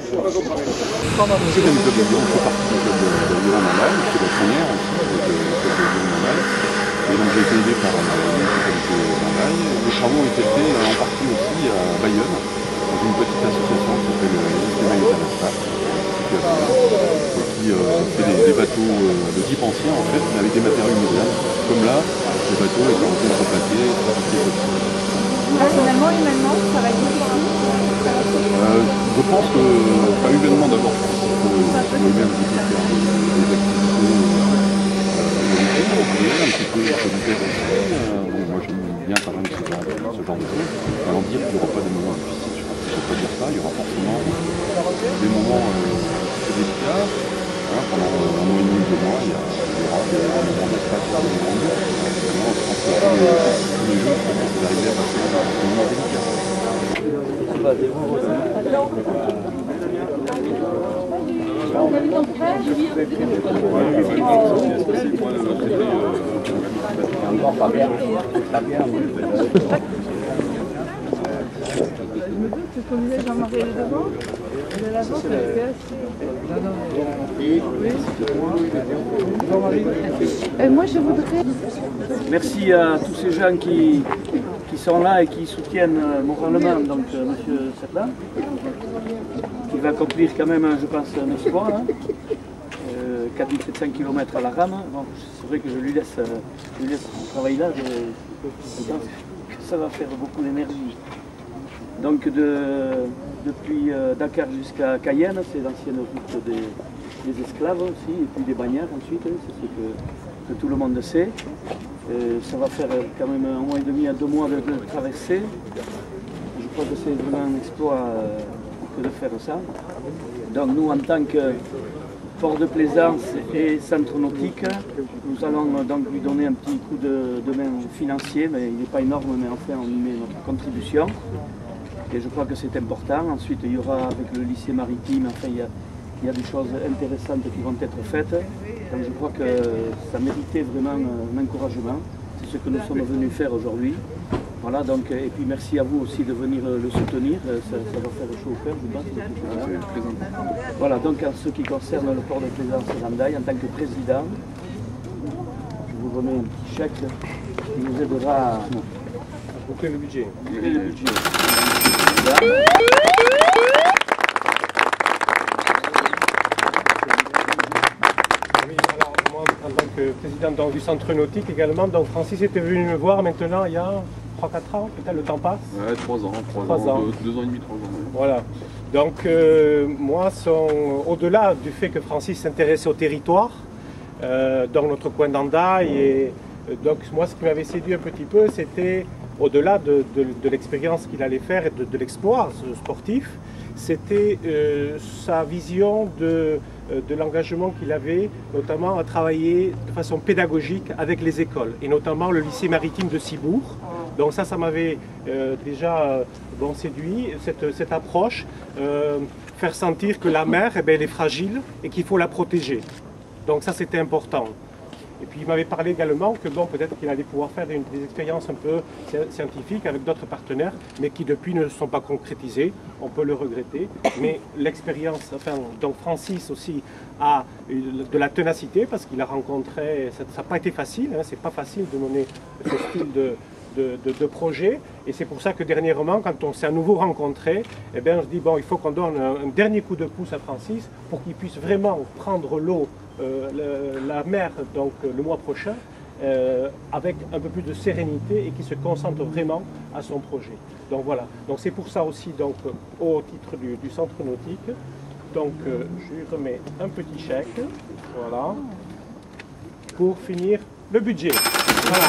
C'est comme club de Lyon, on fait partie du club de Lyon Normal, c'est la première aussi, avec le club de Lyon Normal. Et donc j'ai été aidé par la municipalité d'Andaille. Les travaux ont été faits en partie aussi à Bayonne, dans une petite association qui s'appelle l'Estémail International, qui fait des bateaux de type ancien en fait, mais avec des matériaux modernes. Comme là, les bateaux étaient en contreplaqué, fabriqués comme ça. Personnellement, humainement, ça va être difficile. Je pense que, pas humainement d'abord, je pense qu'il faut aimer un petit peu faire des activités un petit peu solitaires aussi. Bon, moi j'aime bien quand même ce genre de choses. Alors dire qu'il n'y aura pas des moments difficiles, je pense qu'il ne faut pas dire ça. Il y aura forcément des moments délicats. Hein, pendant un mois et demi, 2 mois, il y aura des moments d'espace, des moments de doute. Je pense que tous les jours, c'est d'arriver à passer des moments délicats. Je me doute que comme disait Jean-Marie devant, de l'avant, ça fait assez. Moi, je voudrais... Merci à tous ces gens qui sont là et qui soutiennent moralement donc M. Settler, qui va accomplir quand même, je pense, un exploit. Hein. 4700 km à la rame. Bon, c'est vrai que je lui laisse ce travail-là. Je pense que ça va faire beaucoup d'énergie. Donc depuis Dakar jusqu'à Cayenne, c'est l'ancienne route des esclaves aussi, et puis des bannières ensuite, c'est ce que tout le monde sait. Ça va faire quand même 1 mois et demi à 2 mois de traversée. Je crois que c'est vraiment un exploit que de faire ça. Donc nous, en tant que port de plaisance et centre nautique, nous allons donc lui donner un petit coup de main financier, mais il n'est pas énorme, mais enfin on y met notre contribution. Et je crois que c'est important. Ensuite, il y aura avec le lycée maritime, enfin, il y a des choses intéressantes qui vont être faites. Donc je crois que ça méritait vraiment un encouragement. C'est ce que nous sommes venus faire aujourd'hui. Voilà, donc, et puis merci à vous aussi de venir le soutenir. Ça va faire chaud au cœur, je pense. Voilà, donc en ce qui concerne le port de plaisance d'Andaille, en tant que président, je vous remets un petit chèque qui nous aidera à boucler le budget. Boucler le budget. Oui, alors moi, en tant que président du centre nautique également, donc Francis était venu me voir maintenant il y a 3-4 ans, peut-être le temps passe. Ouais, 3 ans, 2 ans et demi, 3 ans. Ouais. Voilà. Donc moi, au-delà du fait que Francis s'intéressait au territoire, dans notre coin d'Andaille, et donc moi ce qui m'avait séduit un petit peu, c'était au-delà de l'expérience qu'il allait faire et de l'exploit sportif, c'était sa vision de l'engagement qu'il avait, notamment à travailler de façon pédagogique avec les écoles, et notamment le lycée maritime de Cibourg. Donc ça m'avait déjà séduit, cette approche, faire sentir que la mer, eh bien, elle est fragile et qu'il faut la protéger. Donc ça, c'était important. Et puis il m'avait parlé également que bon, peut-être qu'il allait pouvoir faire des expériences un peu scientifiques avec d'autres partenaires, mais qui depuis ne sont pas concrétisées. On peut le regretter. Mais l'expérience, enfin, donc Francis aussi a de la ténacité parce qu'il a rencontré, ça n'a pas été facile, hein, c'est pas facile de mener ce style de projet, et c'est pour ça que dernièrement, quand on s'est à nouveau rencontré, eh bien, on se dit bon, il faut qu'on donne un dernier coup de pouce à Francis pour qu'il puisse vraiment prendre l'eau, la mer, donc le mois prochain, avec un peu plus de sérénité et qu'il se concentre vraiment à son projet. Donc voilà. Donc c'est pour ça aussi, donc au titre du centre nautique, donc je lui remets un petit chèque, voilà, pour finir le budget. Voilà.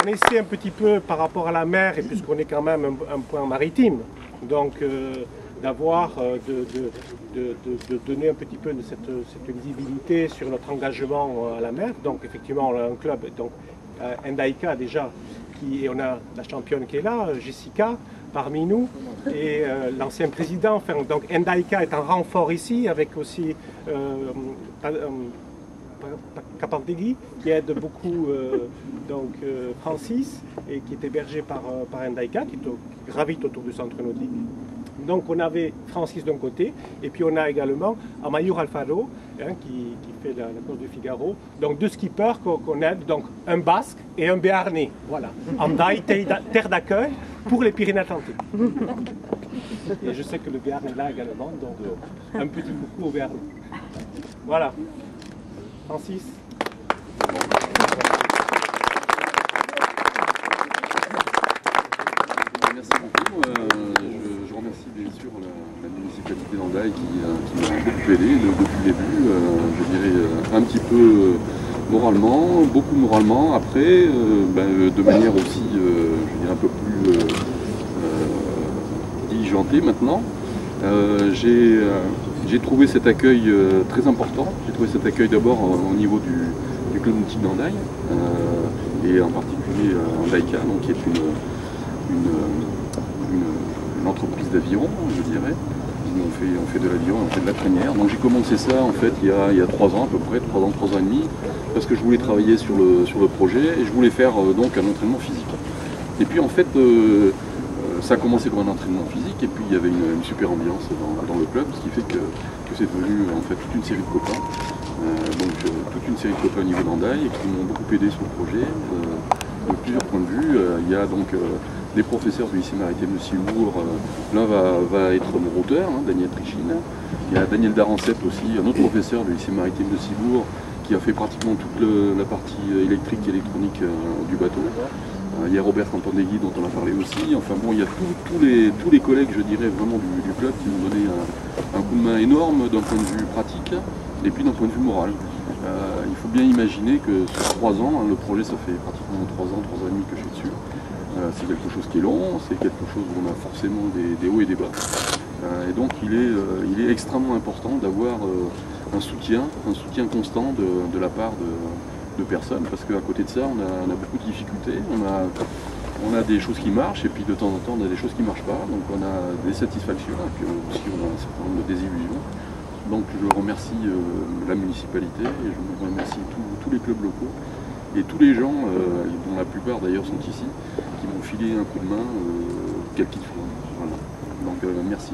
On essaie un petit peu par rapport à la mer, et puisqu'on est quand même un point maritime, donc d'avoir, de donner un petit peu de cette visibilité sur notre engagement à la mer. Donc effectivement, on a un club, donc Ndaïka déjà, et on a la championne qui est là, Jessica, parmi nous, et l'ancien président. Enfin, donc Ndaïka est en renfort ici, avec aussi Capantegui, qui aide beaucoup Francis et qui est hébergé par un Daika qui gravite autour du centre nautique. Donc on avait Francis d'un côté, et puis on a également Amayur Alfaro qui fait la course du Figaro. Donc deux skippers qu'on aide, donc un Basque et un Béarnais. Voilà, Andaï, terre d'accueil pour les Pyrénées-Atlantiques. Et je sais que le Béarn est là également, donc un petit coucou au Béarn. Voilà, Francis. Merci beaucoup. Je remercie bien sûr la municipalité d'Andaï qui m'a beaucoup aidé depuis le début. Je dirais un petit peu moralement, beaucoup moralement. Après, de manière aussi, je dirais un peu plus diligentée maintenant. J'ai trouvé cet accueil très important. J'ai trouvé cet accueil d'abord au niveau du club nautique d'Andaï et en particulier Andaïka, donc qui est une entreprise d'aviron, je dirais. On fait de l'aviron, on fait de la traînière. Donc j'ai commencé ça en fait il y a 3 ans à peu près, 3 ans et demi, parce que je voulais travailler sur le projet et je voulais faire donc un entraînement physique. Et puis en fait ça a commencé comme un entraînement physique et puis il y avait une super ambiance dans le club, ce qui fait que c'est devenu en fait toute une série de copains. Toute une série de copains au niveau d'Andaï et qui m'ont beaucoup aidé sur le projet de plusieurs points de vue. Il y a donc des professeurs du lycée maritime de Cibourg. L'un va être mon routeur, Daniel Trichine. Il y a Daniel Darancet aussi, un autre professeur du lycée maritime de Cibourg qui a fait pratiquement toute la partie électrique et électronique du bateau. Il y a Robert Campandegui dont on a parlé aussi. Enfin bon, il y a tous les collègues, je dirais, vraiment du club qui m'ont donné un coup de main énorme d'un point de vue pratique et puis d'un point de vue moral. Il faut bien imaginer que sur 3 ans, le projet ça fait pratiquement 3 ans et demi que je suis dessus. C'est quelque chose qui est long, c'est quelque chose où on a forcément des hauts et des bas. Et donc il est extrêmement important d'avoir un soutien constant de la part de personnes, parce qu'à côté de ça, on a beaucoup de difficultés, on a des choses qui marchent, et puis de temps en temps, on a des choses qui ne marchent pas, donc on a des satisfactions, et puis aussi on a un certain nombre de désillusions. Donc je remercie la municipalité, et je remercie tous les clubs locaux, et tous les gens, dont la plupart d'ailleurs sont ici, qui m'ont filé un coup de main, quel qu'il soit. Voilà. Donc merci.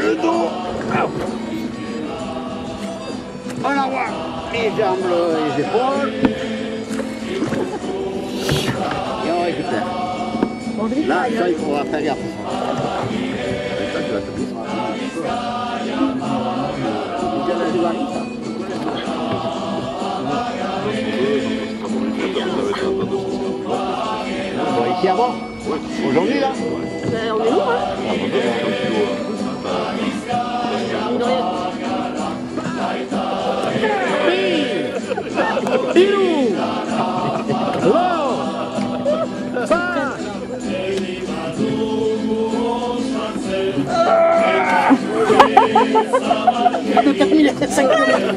Le don avoir les jambes, les épaules. Et on récupère. Là, ça, il faudra faire gaffe. On va ici avant. Aujourd'hui, là. On est lourd, hein? On a terminé les 5 km.